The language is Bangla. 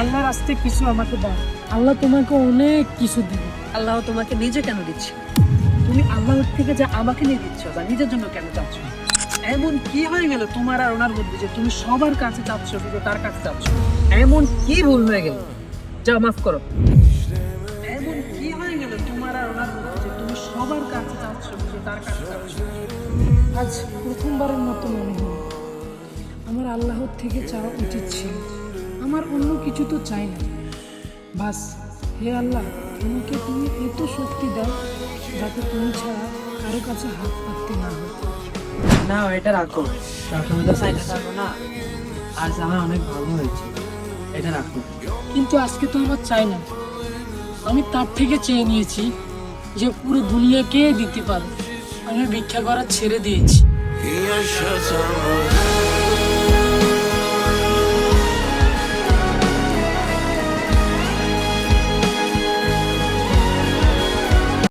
আল্লাহর রাস্তায় কিছু আমাকে দাও, আল্লাহ তোমাকে অনেক কিছু দিবে। আল্লাহ তোমাকে নিজে কেন দিচ্ছে? তুমি আল্লাহর থেকে যা আমাকে নিয়ে দিচ্ছ, তা নিজের জন্য কেন চাচ্ছ? এমন কি হয়ে গেল তোমার আর ওনার মধ্যে যে তুমি সবার কাছে চাচ্ছ কিন্তু তার কাছে চাচ্ছ? এমন কি ভুল হয়ে গেল? যা মাফ করো। এমন কি হয়ে গেল তোমার আর ওনার মধ্যে যে তুমি সবার কাছে চাচ্ছ কিন্তু তার কাছে চাচ্ছ? আজ প্রথমবারের মতো মনে হলো আমার আল্লাহর থেকে চাওয়া উচিত ছিল। আমার অন্য কিছু তো চাই না। বাস, হে আল্লাহ, আমাকে তুমি এত শক্তি দাও যাতে তুমি ছাড়া কারো কাছে হাত পাততে না হয়। না, এটা রাখো। সবসময় তো চাইতে থাকো না। আজ আমার অনেক ভালো হয়েছে, এটা রাখো। কিন্তু আজকে তো আমার চাই না। আমি তার থেকে চেয়ে নিয়েছি যে পুরো দুনিয়াকে দিতে পারে। আমি ভিক্ষা করা ছেড়ে দিয়েছি। Yaşatamam